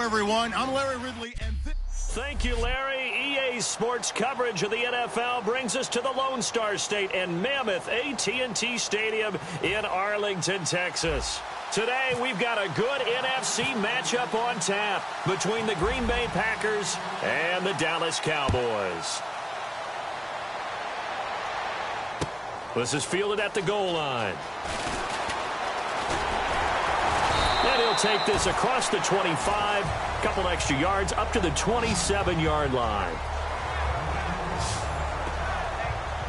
everyone. I'm Larry Ridley, and thank you, Larry. EA Sports coverage of the NFL brings us to the Lone Star State and Mammoth AT&T Stadium in Arlington, Texas. Today, we've got a good NFC matchup on tap between the Green Bay Packers and the Dallas Cowboys. This is fielded at the goal line. And he'll take this across the 25, a couple extra yards up to the 27-yard line.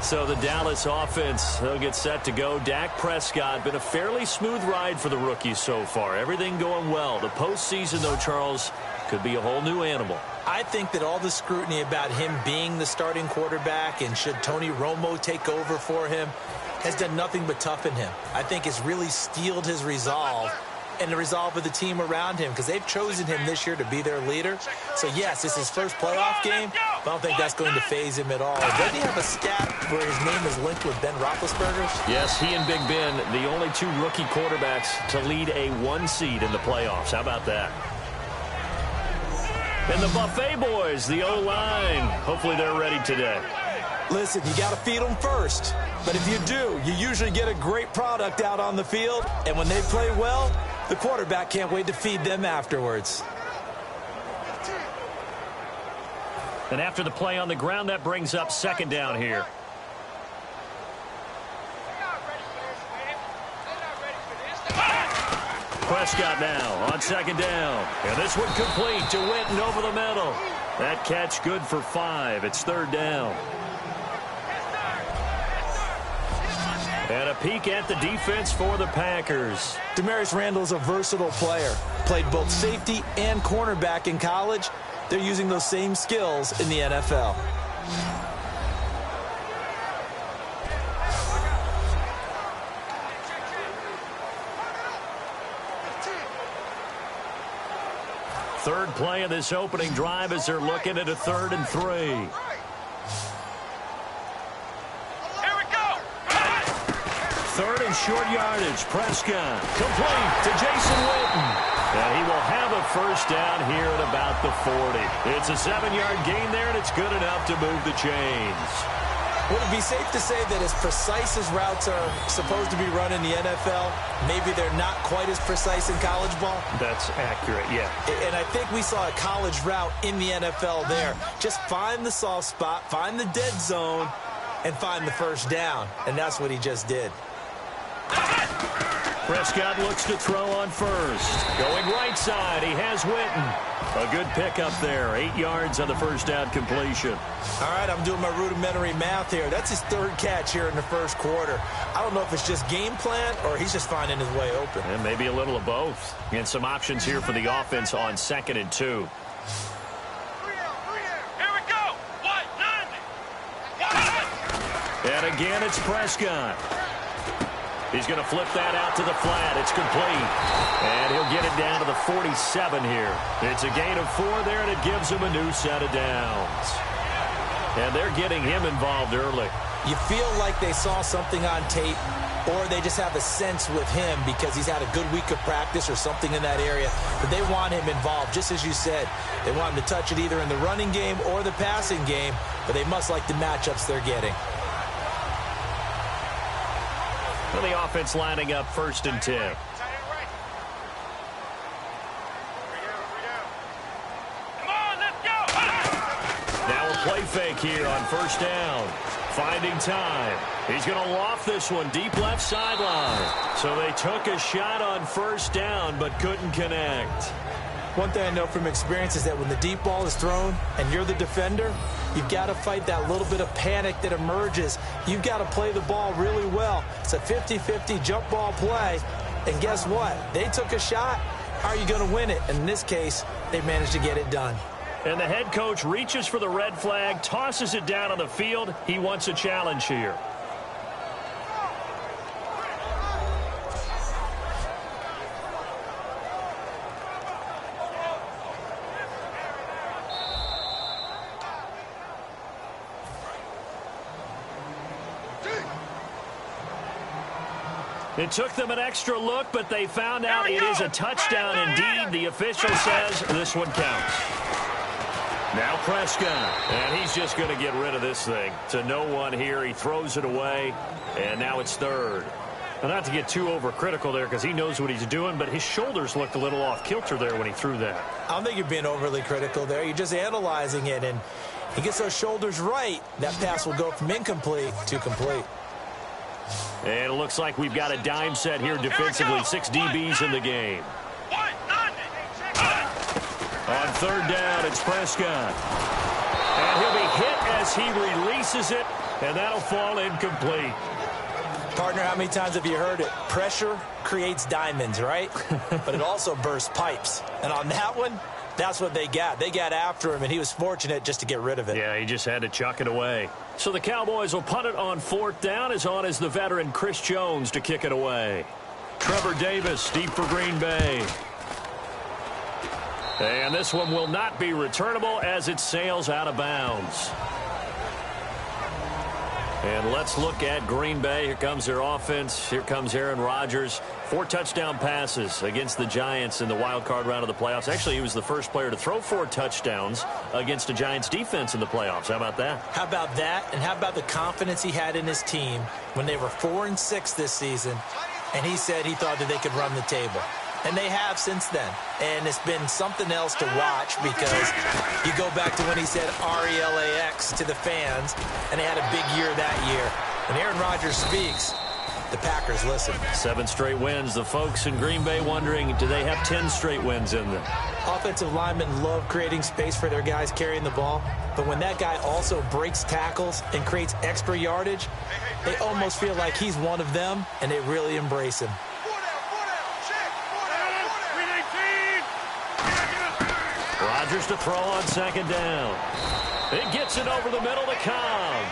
So the Dallas offense, they'll get set to go. Dak Prescott, been a fairly smooth ride for the rookies so far. Everything going well. The postseason, though, Charles, could be a whole new animal. I think that all the scrutiny about him being the starting quarterback and should Tony Romo take over for him has done nothing but toughen him. I think it's really steeled his resolve and the resolve of the team around him because they've chosen him this year to be their leader. So, yes, it's his first playoff game, but I don't think that's going to faze him at all. Doesn't he have a stat where his name is linked with Ben Roethlisberger's? Yes, he and Big Ben, the only two rookie quarterbacks to lead a 1 seed in the playoffs. How about that? And the Buffet boys, the O-line, hopefully they're ready today. Listen, you got to feed them first. But if you do, you usually get a great product out on the field. And when they play well, the quarterback can't wait to feed them afterwards. And after the play on the ground, that brings up second down here. Prescott now on second down. And this one complete to Witten over the middle. That catch good for 5. It's third down. And a peek at the defense for the Packers. Demarius Randall's a versatile player. Played both safety and cornerback in college. They're using those same skills in the NFL. Third play of this opening drive as they're looking at a 3rd and 3. Third and short yardage. Prescott complete to Jason Witten. And he will have a first down here at about the 40. It's a 7-yard gain there, and it's good enough to move the chains. Would it be safe to say that as precise as routes are supposed to be run in the NFL, maybe they're not quite as precise in college ball? That's accurate, yeah. And I think we saw a college route in the NFL there. Just find the soft spot, find the dead zone, and find the first down. And that's what he just did. Prescott looks to throw on first. Going right side, he has Witten. A good pickup there. 8 yards on the first down completion. All right, I'm doing my rudimentary math here. That's his 3rd catch here in the first quarter. I don't know if it's just game plan or he's just finding his way open. And maybe a little of both. And some options here for the offense on 2nd and 2. Here we go. And again, it's Prescott. He's going to flip that out to the flat. It's complete. And he'll get it down to the 47 here. It's a gain of 4 there, and it gives him a new set of downs. And they're getting him involved early. You feel like they saw something on tape, or they just have a sense with him because he's had a good week of practice or something in that area. But they want him involved, just as you said. They want him to touch it either in the running game or the passing game, but they must like the matchups they're getting. And the offense lining up 1st and 10. Now a play fake here on first down. Finding time. He's going to loft this one deep left sideline. So they took a shot on first down but couldn't connect. One thing I know from experience is that when the deep ball is thrown and you're the defender, you've got to fight that little bit of panic that emerges. You've got to play the ball really well. It's a 50-50 jump ball play. And guess what? They took a shot. How are you going to win it? And in this case, they managed to get it done. And the head coach reaches for the red flag, tosses it down on the field. He wants a challenge here. It took them an extra look, but they found out it is a touchdown indeed. The official says this one counts. Now Prescott, and he's just going to get rid of this thing. To no one here, he throws it away, and now it's third. Well, not to get too overcritical there because he knows what he's doing, but his shoulders looked a little off kilter there when he threw that. I don't think you're being overly critical there. You're just analyzing it, and he gets those shoulders right. That pass will go from incomplete to complete. And it looks like we've got a dime set here defensively. 6 DBs in the game. On third down, it's Prescott. And he'll be hit as he releases it, and that'll fall incomplete. Partner, how many times have you heard it? Pressure creates diamonds, right? But it also bursts pipes. And on that one, that's what they got. They got after him, and he was fortunate just to get rid of it. Yeah, he just had to chuck it away. So the Cowboys will punt it on fourth down. As on is the veteran Chris Jones to kick it away. Trevor Davis deep for Green Bay. And this one will not be returnable as it sails out of bounds. And let's look at Green Bay. Here comes their offense. Here comes Aaron Rodgers. 4 touchdown passes against the Giants in the wild card round of the playoffs. Actually, he was the first player to throw 4 touchdowns against a Giants defense in the playoffs. How about that? How about that? And how about the confidence he had in his team when they were 4-6 this season, and he said he thought that they could run the table. And they have since then. And it's been something else to watch because you go back to when he said RELAX to the fans, and they had a big year that year. When Aaron Rodgers speaks, the Packers listen. 7 straight wins. The folks in Green Bay wondering, do they have 10 straight wins in them? Offensive linemen love creating space for their guys carrying the ball. But when that guy also breaks tackles and creates extra yardage, they almost feel like he's one of them, and they really embrace him. Rodgers to throw on second down. It gets it over the middle to Cobb.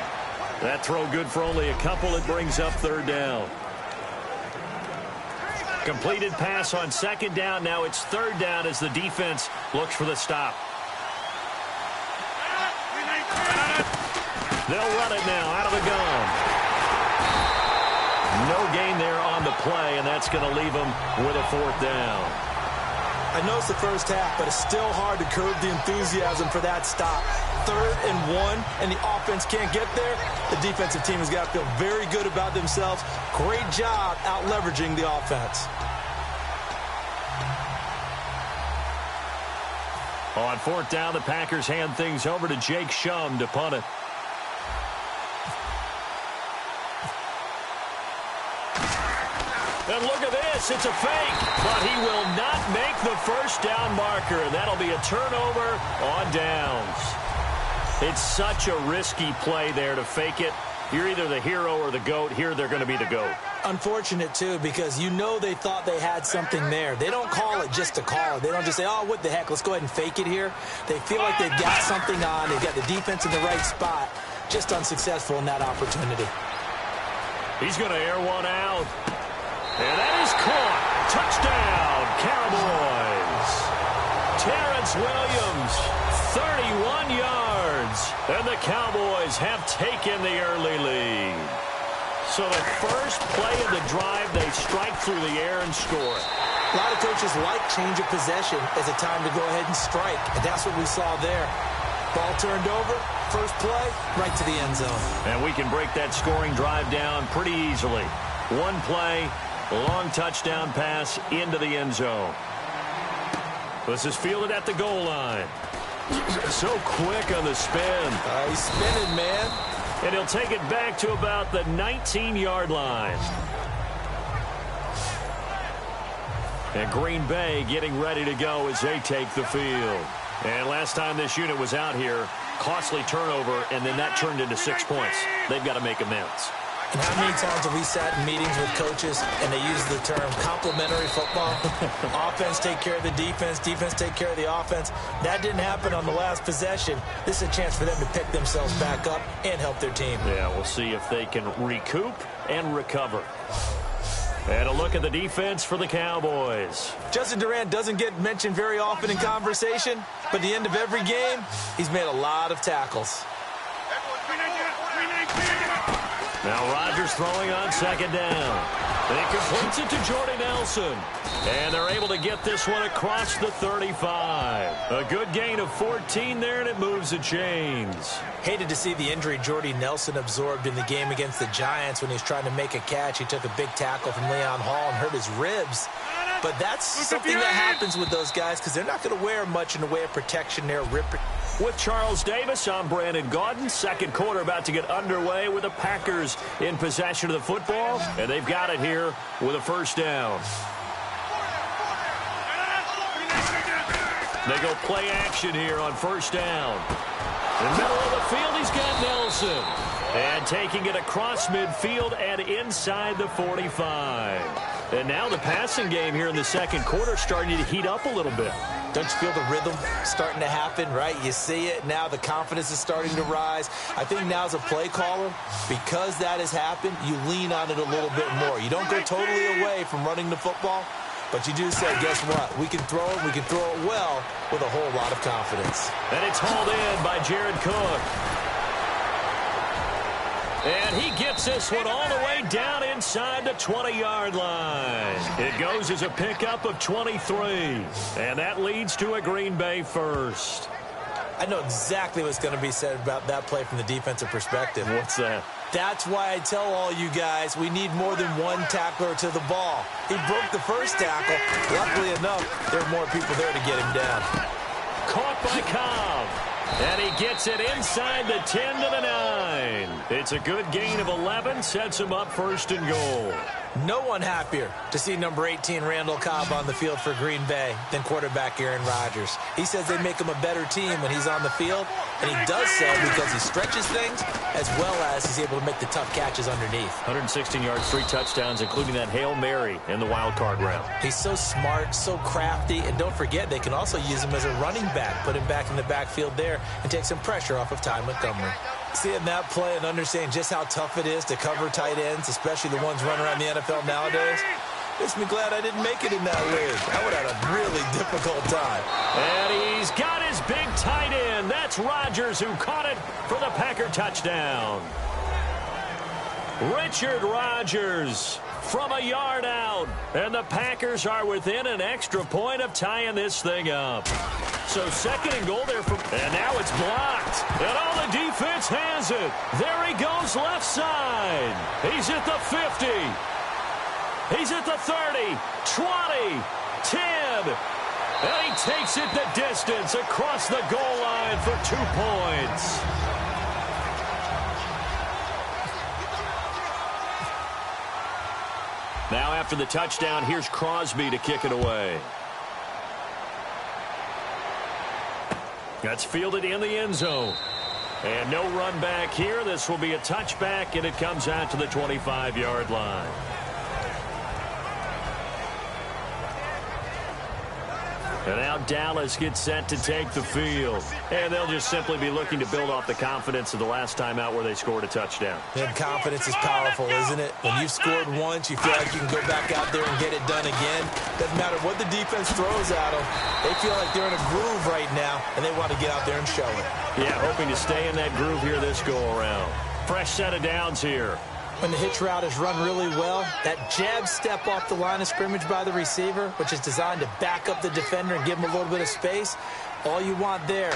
That throw good for only a couple. It brings up third down. Completed pass on second down. Now it's third down as the defense looks for the stop. They'll run it now out of the gun. No gain there on the play, and that's going to leave them with a fourth down. I know it's the first half, but it's still hard to curb the enthusiasm for that stop. 3rd and 1, and the offense can't get there. The defensive team has got to feel very good about themselves. Great job out-leveraging the offense. On fourth down, the Packers hand things over to Jake Shum to punt it. And look at this. It's a fake, but he will not make the first down marker. That'll be a turnover on downs. It's such a risky play there to fake it. You're either the hero or the GOAT. Here they're going to be the GOAT. Unfortunate, too, because you know they thought they had something there. They don't call it just to call it. They don't just say, oh, what the heck, let's go ahead and fake it here. They feel like they've got something on. They've got the defense in the right spot. Just unsuccessful in that opportunity. He's going to air one out. And that is caught. Touchdown, Cowboys. Terrence Williams, 31 yards. And the Cowboys have taken the early lead. So the first play of the drive, they strike through the air and score. A lot of coaches like change of possession as a time to go ahead and strike. And that's what we saw there. Ball turned over, first play, right to the end zone. And we can break that scoring drive down pretty easily. One play, long touchdown pass into the end zone. This is fielded at the goal line. So quick on the spin. He's spinning, man. And he'll take it back to about the 19-yard line. And Green Bay getting ready to go as they take the field. And last time this unit was out here, costly turnover, and then that turned into 6 points. They've got to make amends. And how many times have we sat in meetings with coaches and they use the term complementary football? Offense take care of the defense, defense take care of the offense. That didn't happen on the last possession. This is a chance for them to pick themselves back up and help their team. Yeah, we'll see if they can recoup and recover. And a look at the defense for the Cowboys. Justin Durant doesn't get mentioned very often in conversation, but at the end of every game, he's made a lot of tackles. Now Rodgers throwing on second down. He completes it to Jordy Nelson. And they're able to get this one across the 35. A good gain of 14 there, and it moves the chains. Hated to see the injury Jordy Nelson absorbed in the game against the Giants when he was trying to make a catch. He took a big tackle from Leon Hall and hurt his ribs. But that's something that happens with those guys because they're not going to wear much in the way of protection there. With Charles Davis, I'm Brandon Gaudin. Second quarter about to get underway with the Packers in possession of the football. And they've got it here with a first down. They go play action here on first down. In the middle of the field, he's got Nelson. And taking it across midfield and inside the 45. And now the passing game here in the second quarter starting to heat up a little bit. Don't you feel the rhythm starting to happen, right? You see it now. The confidence is starting to rise. I think now as a play caller, because that has happened, you lean on it a little bit more. You don't go totally away from running the football, but you do say, guess what? We can throw it. We can throw it well with a whole lot of confidence. And it's hauled in by Jared Cook. And he gets this one all the way down inside the 20-yard line. It goes as a pickup of 23. And that leads to a Green Bay first. I know exactly what's going to be said about that play from the defensive perspective. What's that? That's why I tell all you guys we need more than one tackler to the ball. He broke the first tackle. Luckily enough, there were more people there to get him down. Caught by Cobb. And he gets it inside the 10 to the 9. It's a good gain of 11. Sets him up first and goal. No one happier to see number 18 Randall Cobb on the field for Green Bay than quarterback Aaron Rodgers. He says they make him a better team when he's on the field, and he does so because he stretches things as well as he's able to make the tough catches underneath. 116 yards, 3 touchdowns, including that Hail Mary in the wild card round. He's so smart, so crafty, and don't forget they can also use him as a running back, put him back in the backfield there, and take some pressure off of Ty Montgomery. Seeing that play and understanding just how tough it is to cover tight ends, especially the ones running around the NFL nowadays, makes me glad I didn't make it in that league. I would have had a really difficult time. And he's got his big tight end. That's Rodgers who caught it for the Packer touchdown. Richard Rodgers from a yard out. And the Packers are within an extra point of tying this thing up. So second and goal there. And now it's blocked. And all the defense has it. There he goes left side. He's at the 50. He's at the 30, 20, 10. And he takes it the distance across the goal line for 2 points. Now after the touchdown, here's Crosby to kick it away. That's fielded in the end zone. And no run back here. This will be a touchback, and it comes out to the 25-yard line. And now Dallas gets set to take the field. And they'll just simply be looking to build off the confidence of the last time out where they scored a touchdown. And confidence is powerful, isn't it? When you've scored once, you feel like you can go back out there and get it done again. Doesn't matter what the defense throws at them. They feel like they're in a groove right now, and they want to get out there and show it. Yeah, hoping to stay in that groove here this go-around. Fresh set of downs here. When the hitch route is run really well, that jab step off the line of scrimmage by the receiver, which is designed to back up the defender and give him a little bit of space, all you want there,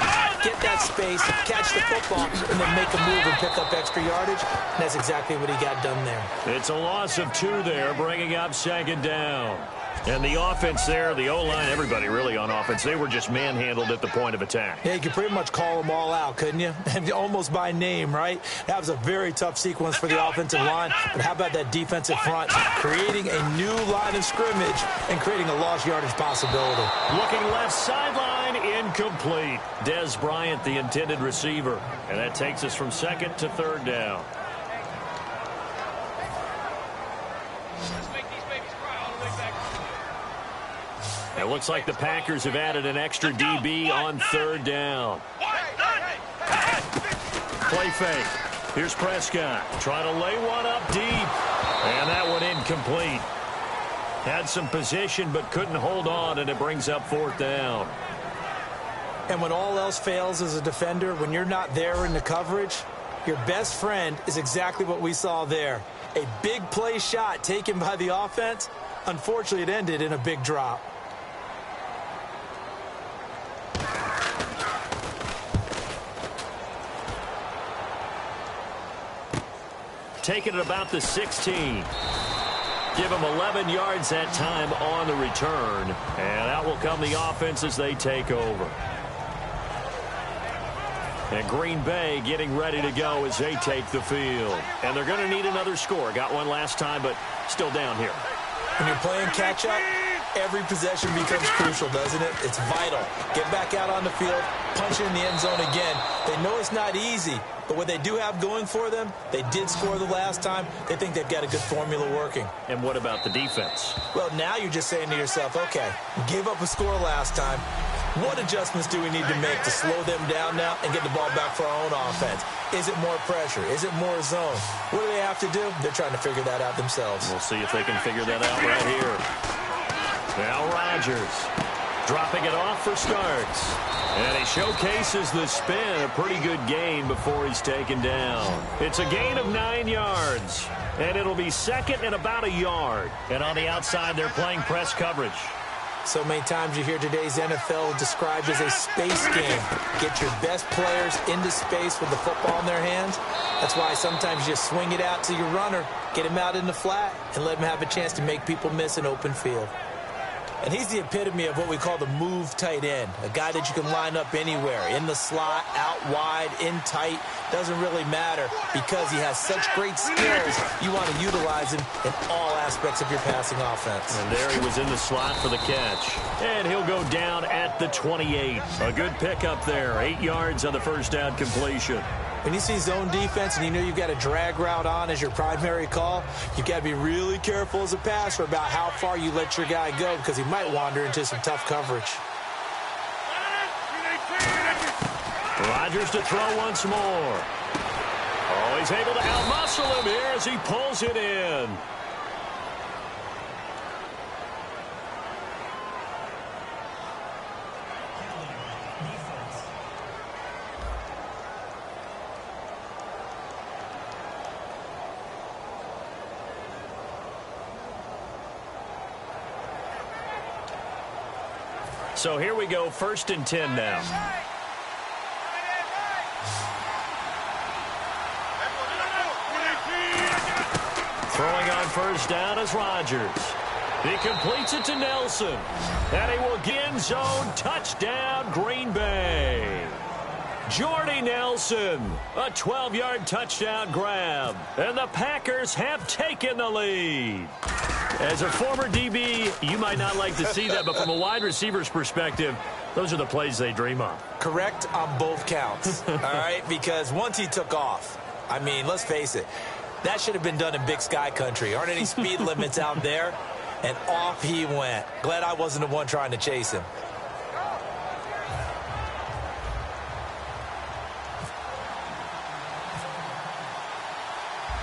get that space, catch the football, and then make a move and pick up extra yardage. And that's exactly what he got done there. It's a loss of 2 there, bringing up second down. And the offense there, the O-line, everybody really on offense, they were just manhandled at the point of attack. Yeah, you could pretty much call them all out, couldn't you? Almost by name, right? That was a very tough sequence for the offensive line. But how about that defensive front, creating a new line of scrimmage and creating a lost yardage possibility. Looking left sideline, incomplete. Dez Bryant, the intended receiver. And that takes us from second to third down. It looks like the Packers have added an extra DB on third down. Play fake. Here's Prescott trying to lay one up deep. And that one incomplete. Had some position but couldn't hold on, and it brings up fourth down. And when all else fails as a defender, when you're not there in the coverage, Your best friend is exactly what we saw there. A big play shot taken by the offense. Unfortunately, it ended in a big drop. Taking it about the 16. Give them 11 yards that time on the return. And out will come the offense as they take over. And Green Bay getting ready to go as they take the field. And they're going to need another score. Got one last time, but still down here. When you're playing catch-up, every possession becomes crucial, doesn't it? It's vital. Get back out on the field, punch it in the end zone again. They know it's not easy, but what they do have going for them, they did score the last time. They think they've got a good formula working. And what about the defense? Well, now you're just saying to yourself, okay, we gave up a score last time. What adjustments do we need to make to slow them down now and get the ball back for our own offense? Is it more pressure? Is it more zone? What do they have to do? They're trying to figure that out themselves. We'll see if they can figure that out right here. Now Rodgers dropping it off for starts. And he showcases the spin. A pretty good gain before he's taken down. It's a gain of 9 yards. And it'll be second and about a yard. And on the outside, they're playing press coverage. So many times you hear today's NFL described as a space game. Get your best players into space with the football in their hands. That's why sometimes you just swing it out to your runner, get him out in the flat, and let him have a chance to make people miss an open field. And he's the epitome of what we call the move tight end, a guy that you can line up anywhere, in the slot, out wide, in tight, doesn't really matter because he has such great skills. You want to utilize him in all aspects of your passing offense. And there he was in the slot for the catch. And he'll go down at the 28. A good pickup there, 8 yards on the first down completion. When you see zone defense and you know you've got a drag route on as your primary call, you've got to be really careful as a passer about how far you let your guy go because he might wander into some tough coverage. Rodgers to throw once more. Oh, he's able to outmuscle him here as he pulls it in. So here we go, 1st and 10 now. Throwing on first down is Rodgers. He completes it to Nelson. And he will get end zone touchdown, Green Bay. Jordy Nelson, a 12-yard touchdown grab. And the Packers have taken the lead. As a former DB, you might not like to see that, but from a wide receiver's perspective, those are the plays they dream of. Correct on both counts, all right? Because once he took off, I mean, let's face it, that should have been done in Big Sky country. Aren't any speed limits out there? And off he went. Glad I wasn't the one trying to chase him.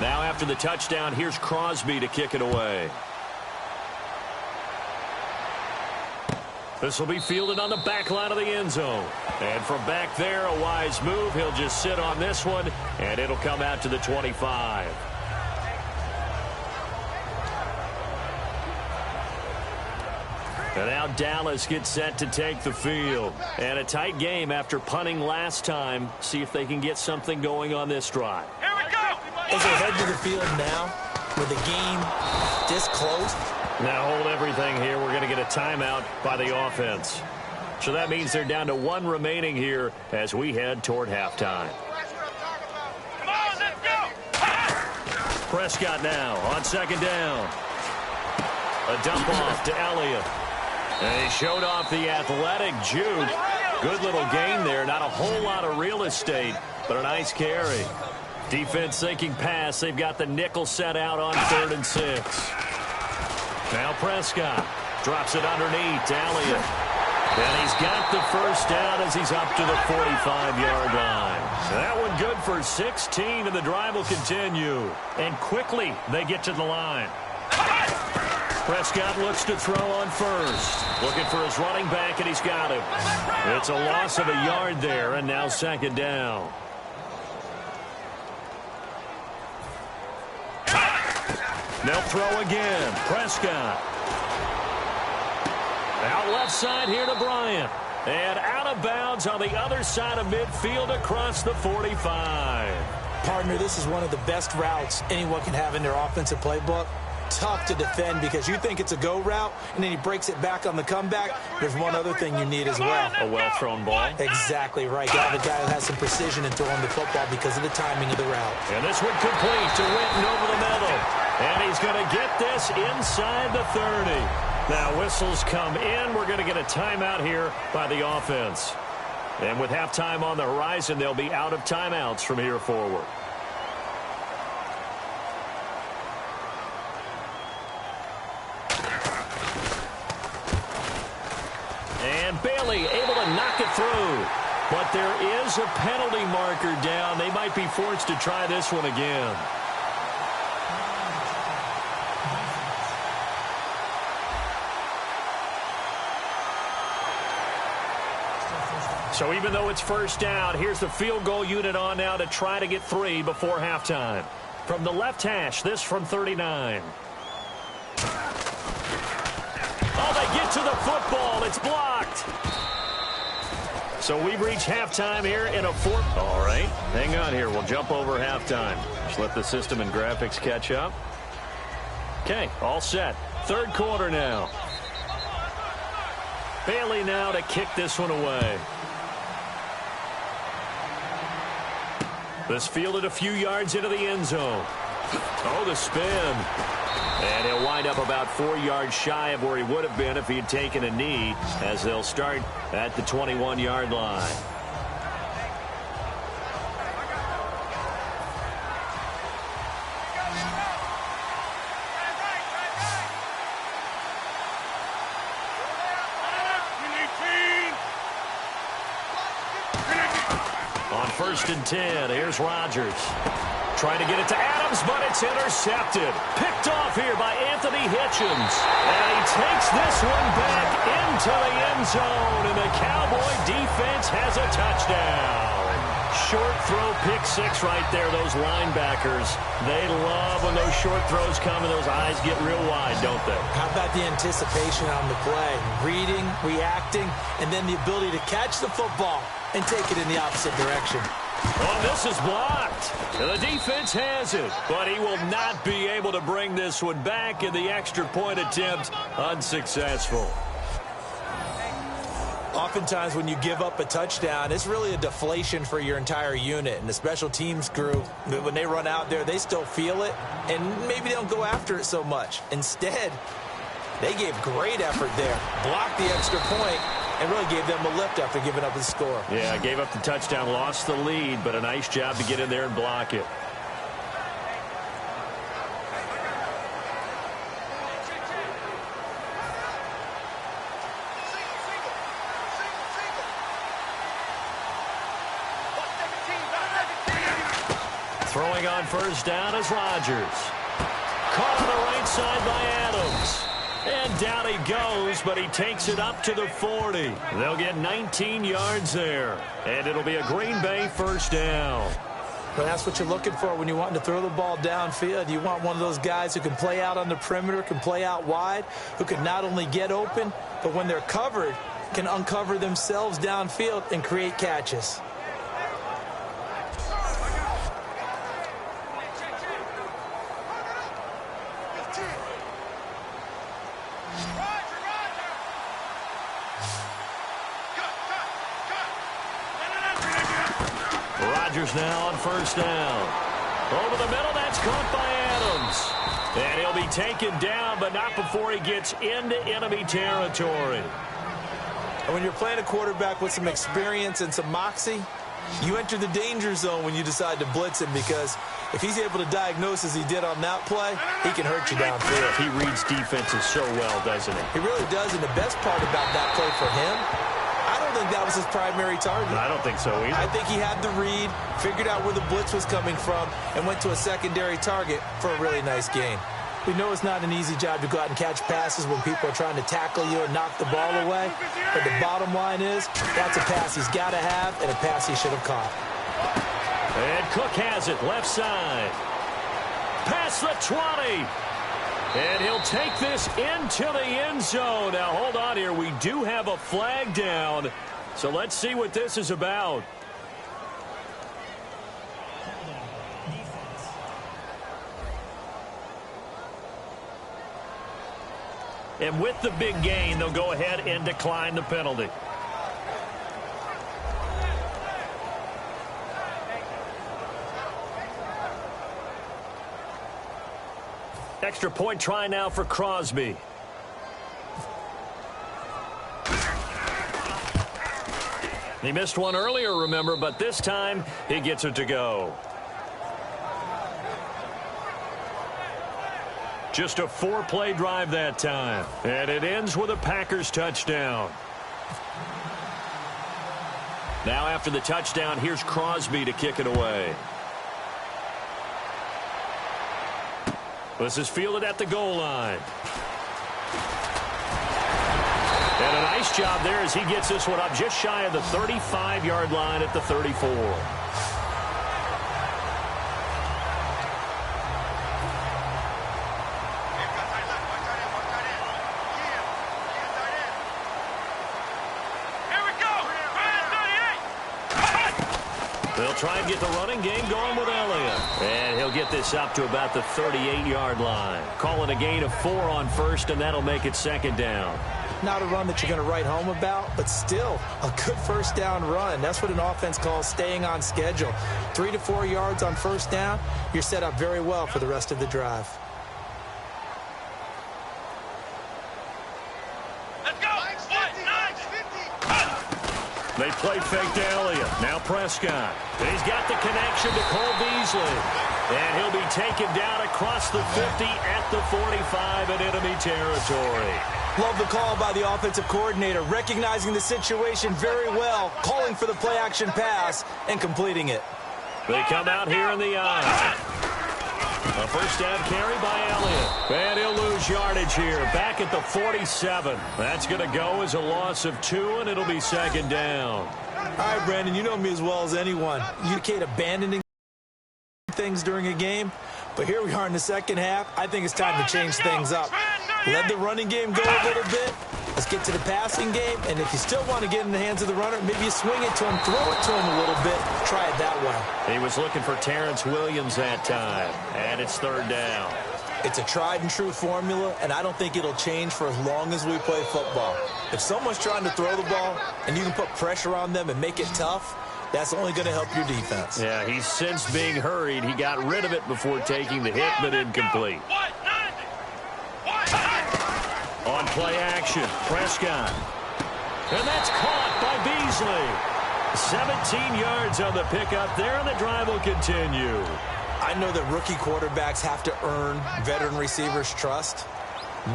Now after the touchdown, here's Crosby to kick it away. This will be fielded on the back line of the end zone. And from back there, a wise move. He'll just sit on this one, and it'll come out to the 25. And now Dallas gets set to take the field. And a tight game after punting last time. See if they can get something going on this drive. Here we go! As they head to the field now, with the game this close. Now hold everything here. We're going to get a timeout by the offense. So that means they're down to 1 remaining here as we head toward halftime. Come on, let's go! Prescott now on 2nd down. A dump off to Elliott. And he showed off the athletic juke. Good little gain there. Not a whole lot of real estate, but a nice carry. Defense thinking pass. They've got the nickel set out on 3rd and 6. Now Prescott drops it underneath to Elliott. And he's got the first down as he's up to the 45-yard line. That one good for 16, and the drive will continue. And quickly they get to the line. Prescott looks to throw on first. Looking for his running back, and he's got him. It's a loss of a yard there, and now 2nd down. They'll throw again. Prescott. Out left side here to Bryant. And out of bounds on the other side of midfield across the 45. Partner, this is one of the best routes anyone can have in their offensive playbook. Tough to defend because you think it's a go route, and then he breaks it back on the comeback. There's one other thing you need as well. A well-thrown ball. Exactly right. You have a guy who has some precision in throwing the football because of the timing of the route. And this one complete to Witten over the middle. And he's going to get this inside the 30. Now whistles come in. We're going to get a timeout here by the offense. And with halftime on the horizon, they'll be out of timeouts from here forward. And Bailey able to knock it through. But there is a penalty marker down. They might be forced to try this one again. So even though it's first down, here's the field goal unit on now to try to get 3 before halftime. From the left hash, this from 39. Oh, they get to the football. It's blocked. So we've reached halftime here in a fourth. All right, hang on here. We'll jump over halftime. Just let the system and graphics catch up. Okay, all set. Third quarter now. Bailey now to kick this one away. This fielded a few yards into the end zone. Oh, the spin. And he'll wind up about 4 yards shy of where he would have been if he had taken a knee, as they'll start at the 21-yard line. On 1st and 10, here's Rodgers. Trying to get it to Adams, but it's intercepted. Picked off here by Anthony Hitchens. And he takes this one back into the end zone, and the Cowboy defense has a touchdown. Short throw, pick 6 right there. Those linebackers, they love when those short throws come and those eyes get real wide, don't they? How about the anticipation on the play? Reading, reacting, and then the ability to catch the football and take it in the opposite direction. Oh, this is blocked. The defense has it, but he will not be able to bring this one back, in the extra point attempt unsuccessful. Oftentimes when you give up a touchdown, it's really a deflation for your entire unit. And the special teams group, when they run out there, they still feel it, and maybe they don't go after it so much. Instead, they gave great effort there, blocked the extra point, and really gave them a lift after giving up the score. Yeah, gave up the touchdown, lost the lead, but a nice job to get in there and block it. Throwing on first down is Rodgers. Caught on the right side by Adams. And down he goes, but he takes it up to the 40. They'll get 19 yards there. And it'll be a Green Bay first down. Well, that's what you're looking for when you want to throw the ball downfield. You want one of those guys who can play out on the perimeter, can play out wide, who can not only get open, but when they're covered, can uncover themselves downfield and create catches. Rodgers now on first down. Over the middle, that's caught by Adams. And he'll be taken down, but not before he gets into enemy territory. And when you're playing a quarterback with some experience and some moxie, you enter the danger zone when you decide to blitz him, because if he's able to diagnose as he did on that play, he can hurt you downfield. He reads defenses so well, doesn't he? He really does, and the best part about that play for him, I don't think that was his primary target. I don't think so either. I think he had the read, figured out where the blitz was coming from, and went to a secondary target for a really nice gain. We know it's not an easy job to go out and catch passes when people are trying to tackle you and knock the ball away. But the bottom line is, that's a pass he's got to have and a pass he should have caught. And Cook has it, left side. Past the 20. And he'll take this into the end zone. Now, hold on here. We do have a flag down. So let's see what this is about. And with the big gain, they'll go ahead and decline the penalty. Extra point try now for Crosby. He missed one earlier, remember, but this time he gets it to go. Just a 4-play drive that time. And it ends with a Packers touchdown. Now after the touchdown, here's Crosby to kick it away. This is fielded at the goal line. And a nice job there as he gets this one up just shy of the 35-yard line at the 34. They'll try and get the running game going with Elliott. And he'll get this up to about the 38-yard line. Call it a gain of 4 on first, and that'll make it second down. Not a run that you're going to write home about, but still a good first down run. That's what an offense calls staying on schedule. 3 to 4 yards on first down, you're set up very well for the rest of the drive. They play fake to Elliott. Now Prescott. He's got the connection to Cole Beasley. And he'll be taken down across the 50 at the 45 in enemy territory. Love the call by the offensive coordinator, recognizing the situation very well, calling for the play-action pass, and completing it. They come out here in the eye. A first down carry by Elliott. And he'll lose yardage here. Back at the 47. That's going to go as a loss of 2, and it'll be second down. All right, Brandon, you know me as well as anyone. You can't abandon things during a game. But here we are in the second half. I think it's time to change things up. Let the running game go a little bit. Let's get to the passing game. And if you still want to get in the hands of the runner, maybe you swing it to him, throw it to him a little bit. Try it that way. He was looking for Terrence Williams that time. And it's third down. It's a tried and true formula, and I don't think it'll change for as long as we play football. If someone's trying to throw the ball and you can put pressure on them and make it tough, that's only going to help your defense. Yeah, he's since being hurried. He got rid of it before taking the hit, but incomplete. On play action, Prescott. And that's caught by Beasley. 17 yards on the pickup there, and the drive will continue. I know that rookie quarterbacks have to earn veteran receivers' trust.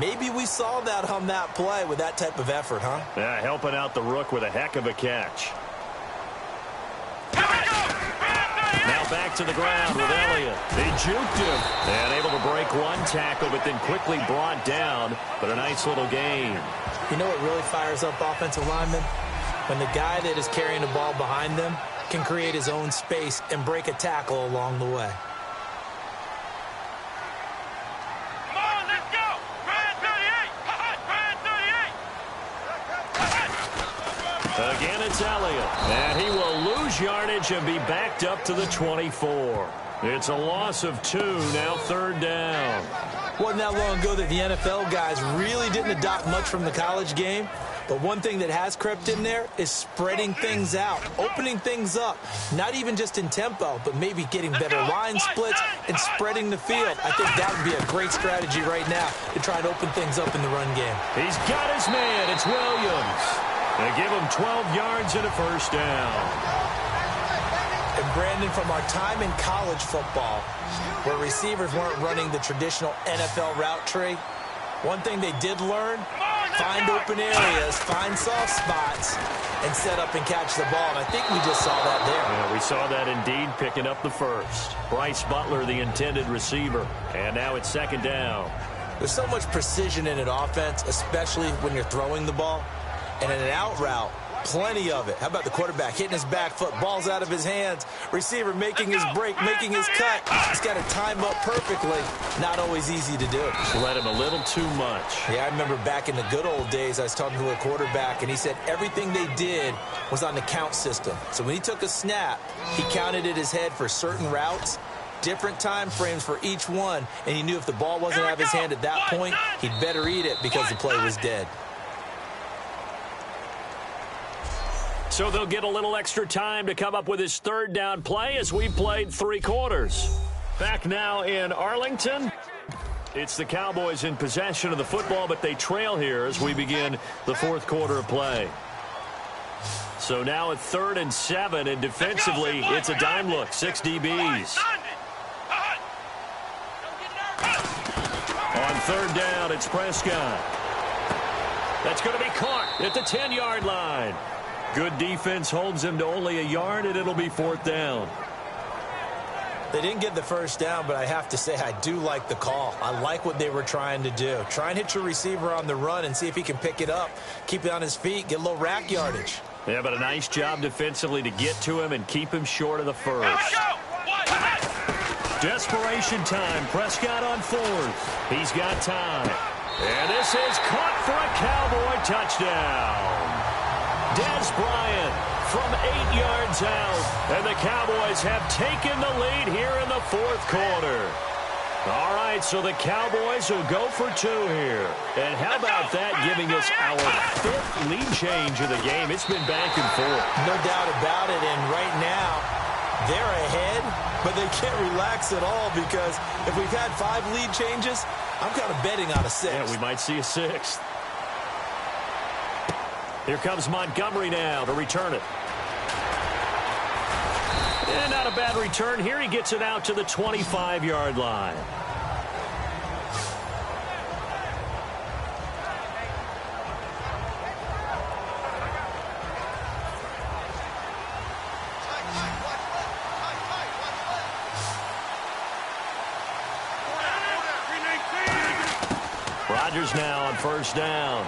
Maybe we saw that on that play with that type of effort, huh? Yeah, helping out the rook with a heck of a catch. Now back to the ground with Elliott. They juked him. And able to break one tackle, but then quickly brought down. But a nice little gain. You know what really fires up offensive linemen? When the guy that is carrying the ball behind them can create his own space and break a tackle along the way. Come on, let's go! Brand 38! Brand 38! Again, it's Elliott. And he will lose yardage and be backed up to the 24. It's a loss of 2, now third down. Wasn't that long ago that the NFL guys really didn't adopt much from the college game. But one thing that has crept in there is spreading things out, opening things up, not even just in tempo, but maybe getting better line splits and spreading the field. I think that would be a great strategy right now to try and open things up in the run game. He's got his man. It's Williams. They give him 12 yards and a first down. And Brandon, from our time in college football, where receivers weren't running the traditional NFL route tree, one thing they did learn, find open areas, find soft spots, and set up and catch the ball. And I think we just saw that there. Yeah, we saw that indeed, picking up the first. Bryce Butler, the intended receiver. And now it's second down. There's so much precision in an offense, especially when you're throwing the ball. And in an out route, Plenty of it. How about the quarterback hitting his back foot, ball's out of his hands, receiver making his break, making his cut. He's got to time up perfectly. Not always easy to do. Let him a little too much. Yeah, I remember back in the good old days, I was talking to a quarterback, and he said everything they did was on the count system. So when he took a snap, he counted in his head for certain routes, different time frames for each one, and he knew if the ball wasn't out of his hand at that point, he'd better eat it because the play was dead. So they'll get a little extra time to come up with his third down play as we played 3 quarters. Back now in Arlington. It's the Cowboys in possession of the football, but they trail here as we begin the 4th quarter of play. So now at 3rd and 7, and defensively, it's a dime look, 6 DBs. On 3rd down, it's Prescott. That's going to be caught at the 10-yard line. Good defense holds him to only a yard, and it'll be 4th down. They didn't get the first down, but I have to say I do like the call. I like what they were trying to do. Try and hit your receiver on the run and see if he can pick it up, keep it on his feet, get a little rack yardage. Yeah, but a nice job defensively to get to him and keep him short of the first. Desperation time. Prescott on 4th. He's got time. And this is caught for a Cowboy touchdown. Dez Bryant from 8 yards out, and the Cowboys have taken the lead here in the 4th quarter. All right, so the Cowboys will go for 2 here. And how about that, giving us our 5th lead change of the game? It's been back and forth. No doubt about it, and right now, they're ahead, but they can't relax at all because if we've had 5 lead changes, I'm kind of betting on a 6th. Yeah, we might see a 6th. Here comes Montgomery now to return it. And not a bad return here. He gets it out to the 25-yard line. Rodgers now on 1st down.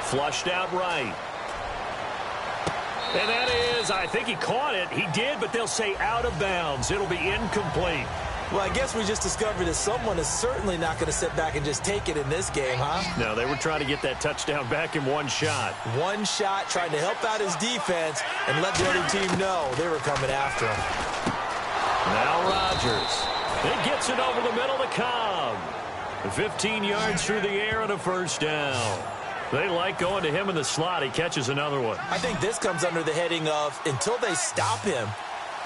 Flushed out right. And that is, I think he caught it. He did, but they'll say out of bounds. It'll be incomplete. Well, I guess we just discovered that someone is certainly not going to sit back and just take it in this game, huh? No, they were trying to get that touchdown back in one shot. One shot, trying to help out his defense and let the other team know they were coming after him. Now Rodgers. He gets it over the middle to Cobb. 15 yards through the air and a 1st down. They like going to him in the slot. He catches another one. I think this comes under the heading of until they stop him,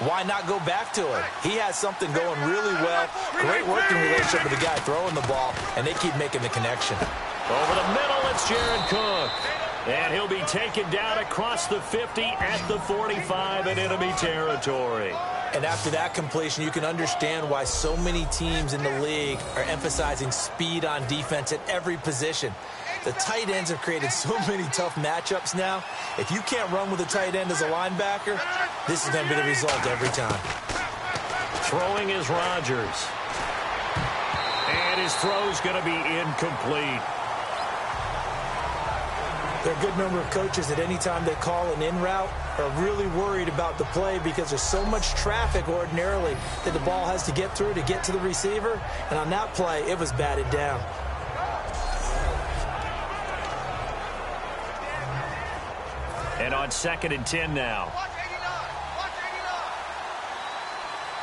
why not go back to him? He has something going really well. Great working relationship with the guy throwing the ball, and they keep making the connection. Over the middle, it's Jared Cook. And he'll be taken down across the 50 at the 45 in enemy territory. And after that completion, you can understand why so many teams in the league are emphasizing speed on defense at every position. The tight ends have created so many tough matchups now. If you can't run with a tight end as a linebacker, this is going to be the result every time. Throwing is Rodgers. And his throw's going to be incomplete. There are a good number of coaches at any time they call an in route are really worried about the play because there's so much traffic ordinarily that the ball has to get through to get to the receiver. And on that play, it was batted down. And on 2nd and 10 now.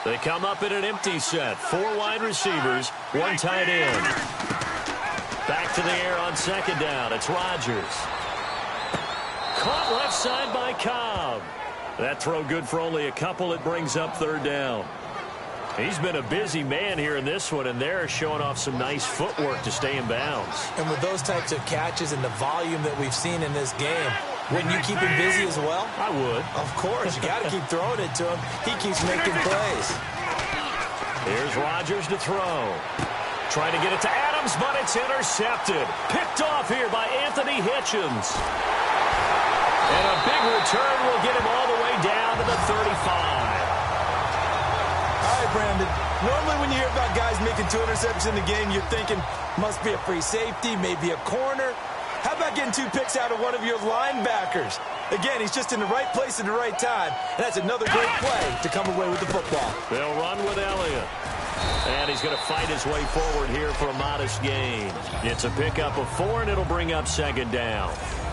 They come up in an empty set. 4 wide receivers, 1 tight end. Back to the air on 2nd down. It's Rodgers. Caught left side by Cobb. That throw good for only a couple. It brings up 3rd down. He's been a busy man here in this one, and they're showing off some nice footwork to stay in bounds. And with those types of catches and the volume that we've seen in this game, wouldn't you keep him busy as well? I would. Of course. You got to keep throwing it to him. He keeps making plays. Here's Rodgers to throw. Trying to get it to Adams, but it's intercepted. Picked off here by Anthony Hitchens. And a big return will get him all the way down to the 35. All right, Brandon. Normally when you hear about guys making 2 interceptions in the game, you're thinking, must be a free safety, maybe a corner. How about not getting 2 picks out of one of your linebackers. Again, he's just in the right place at the right time. And that's another great play to come away with the football. They'll run with Elliott. And he's going to fight his way forward here for a modest gain. It's a pickup of 4, and it'll bring up second down.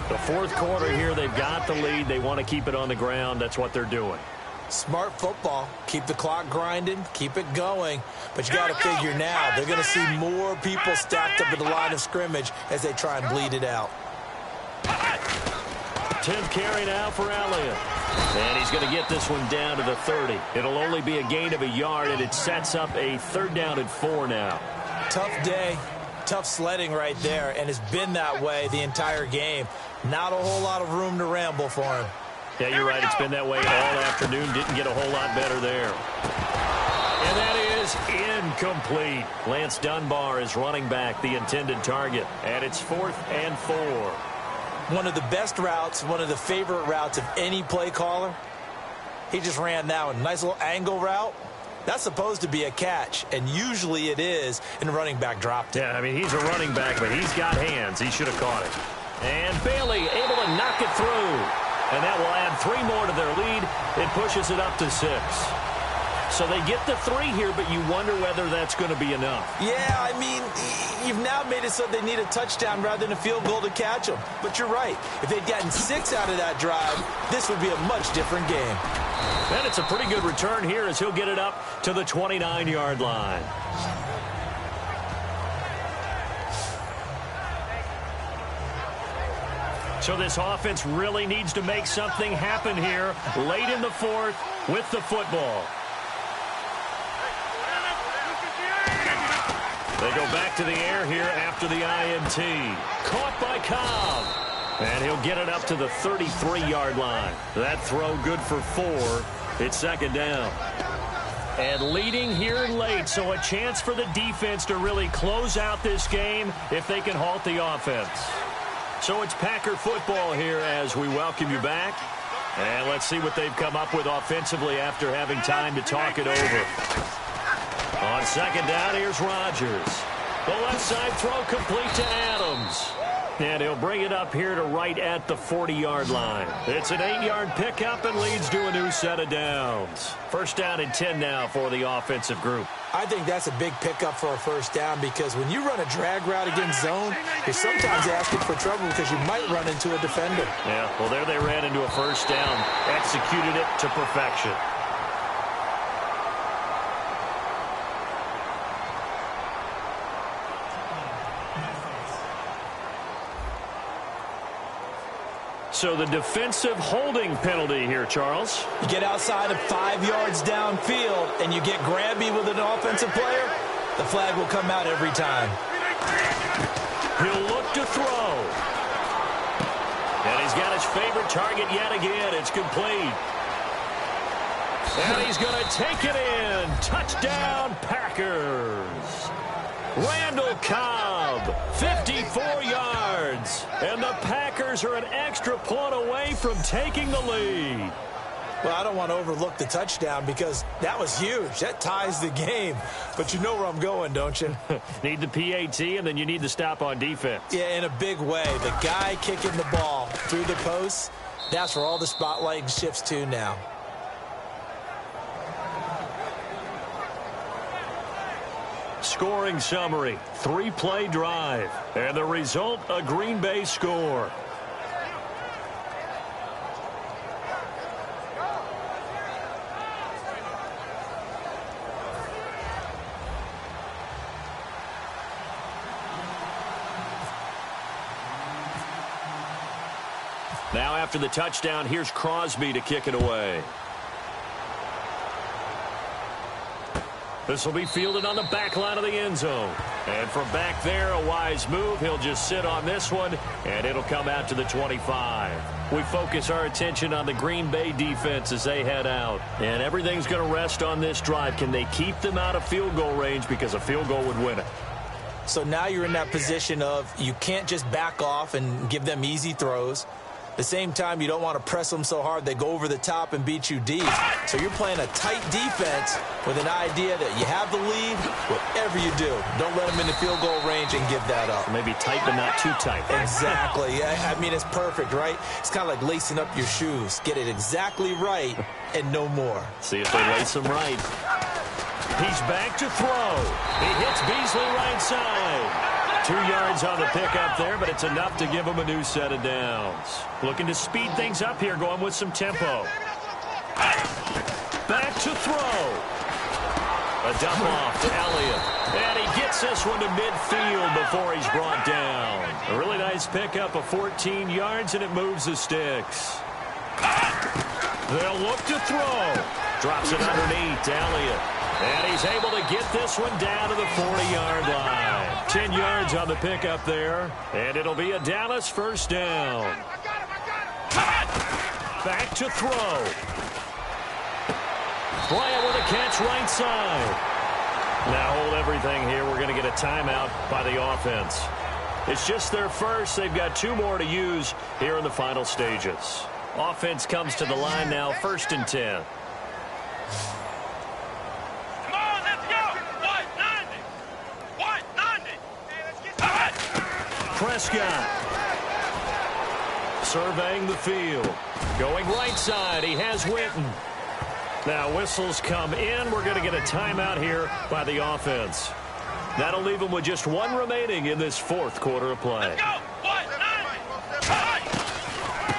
The fourth quarter here, they've got the lead. They want to keep it on the ground. That's what they're doing. Smart football. Keep the clock grinding. Keep it going. But you got to figure now, they're going to see more people stacked up at the line of scrimmage as they try and bleed it out. 10th carry now for Elliott. And he's going to get this one down to the 30. It'll only be a gain of a yard, and it sets up a 3rd down and 4 now. Tough day. Tough sledding right there, and it's been that way the entire game. Not a whole lot of room to ramble for him. Yeah, you're right. It's been that way all afternoon. Didn't get a whole lot better there. And that is incomplete. Lance Dunbar is running back, the intended target. And it's 4th and 4. One of the best routes, one of the favorite routes of any play caller. He just ran that one. Nice little angle route. That's supposed to be a catch, and usually it is, and the running back dropped it. Yeah, I mean, he's a running back, but he's got hands. He should have caught it. And Bailey able to knock it through. And that will add 3 more to their lead. It pushes it up to 6. So they get the 3 here, but you wonder whether that's going to be enough. Yeah, I mean, you've now made it so they need a touchdown rather than a field goal to catch them. But you're right. If they'd gotten 6 out of that drive, this would be a much different game. And it's a pretty good return here as he'll get it up to the 29-yard line. So this offense really needs to make something happen here late in the 4th with the football. They go back to the air here after the INT. Caught by Cobb. And he'll get it up to the 33-yard line. That throw good for 4. It's second down. And leading here late, so a chance for the defense to really close out this game if they can halt the offense. So it's Packer football here as we welcome you back. And let's see what they've come up with offensively after having time to talk it over. On second down, here's Rodgers. The left side throw complete to Adams. And he'll bring it up here to right at the 40-yard line. It's an 8-yard pickup and leads to a new set of downs. First down and 10 now for the offensive group. I think that's a big pickup for a first down because when you run a drag route against zone, you're sometimes asking for trouble because you might run into a defender. Yeah, well, there they ran into a first down. Executed it to perfection. So the defensive holding penalty here, Charles. You get outside of 5 yards downfield and you get grabby with an offensive player, the flag will come out every time. He'll look to throw. And he's got his favorite target yet again. It's complete. And he's going to take it in. Touchdown, Packers. Randall Cobb, 54 yards. And the Packers are an extra point away from taking the lead. Well, I don't want to overlook the touchdown because that was huge. That ties the game. But you know where I'm going, don't you? Need the PAT, and then you need the stop on defense. Yeah, in a big way. The guy kicking the ball through the posts, that's where all the spotlight shifts to now. Scoring summary, 3-play drive. And the result, a Green Bay score. Now after the touchdown, here's Crosby to kick it away. This will be fielded on the back line of the end zone. And from back there, a wise move. He'll just sit on this one, and it'll come out to the 25. We focus our attention on the Green Bay defense as they head out. And everything's going to rest on this drive. Can they keep them out of field goal range? Because a field goal would win it. So now you're in that position of you can't just back off and give them easy throws. At the same time, you don't want to press them so hard they go over the top and beat you deep. So you're playing a tight defense with an idea that you have the lead, whatever you do, don't let them in the field goal range and give that up. Maybe tight, but not too tight. Exactly. I mean, it's perfect, right? It's kind of like lacing up your shoes. Get it exactly right and no more. See if they lace them right. He's back to throw. He hits Beasley right side. 2 yards on the pickup there, but it's enough to give him a new set of downs. Looking to speed things up here, going with some tempo. Back to throw. A dump off to Elliott. And he gets this one to midfield before he's brought down. A really nice pickup of 14 yards, and it moves the sticks. They'll look to throw. Drops it underneath to Elliott. And he's able to get this one down to the 40-yard line. 10 yards on the pickup there. And it'll be a Dallas first down. Back to throw. Bryant with a catch right side. Now hold everything here. We're going to get a timeout by the offense. It's just their first. They've got 2 more to use here in the final stages. Offense comes to the line now, 1st and 10. Prescott surveying the field. Going right side. He has Witten. Now whistles come in. We're going to get a timeout here by the offense. That'll leave them with just 1 remaining in this 4th quarter of play.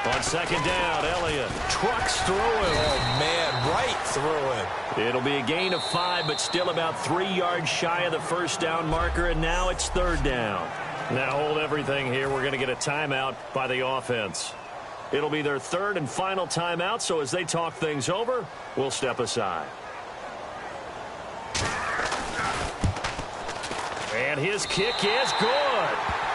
On 2nd down, Elliott trucks through him. Oh, man, right through him. It'll be a gain of 5, but still about 3 yards shy of the first down marker, and now it's 3rd down. Now hold everything here. We're going to get a timeout by the offense. It'll be their 3rd and final timeout, so as they talk things over, we'll step aside. And his kick is good.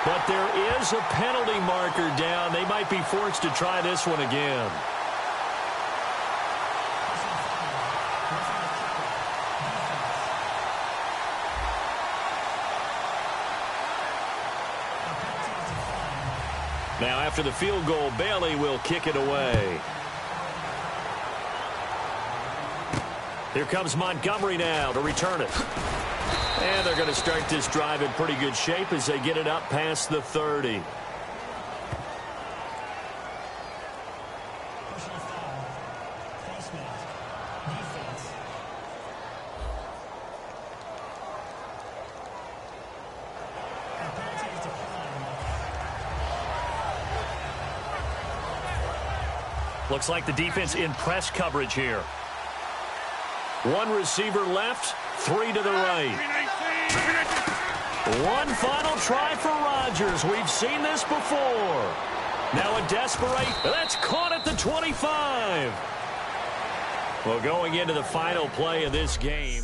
But there is a penalty marker down. They might be forced to try this one again. Now, after the field goal, Bailey will kick it away. Here comes Montgomery now to return it. And they're going to start this drive in pretty good shape as they get it up past the 30. Looks like the defense in press coverage here. 1 receiver left, 3 to the right. 1 final try for Rodgers. We've seen this before. Now a desperate. That's caught at the 25. Well, going into the final play of this game.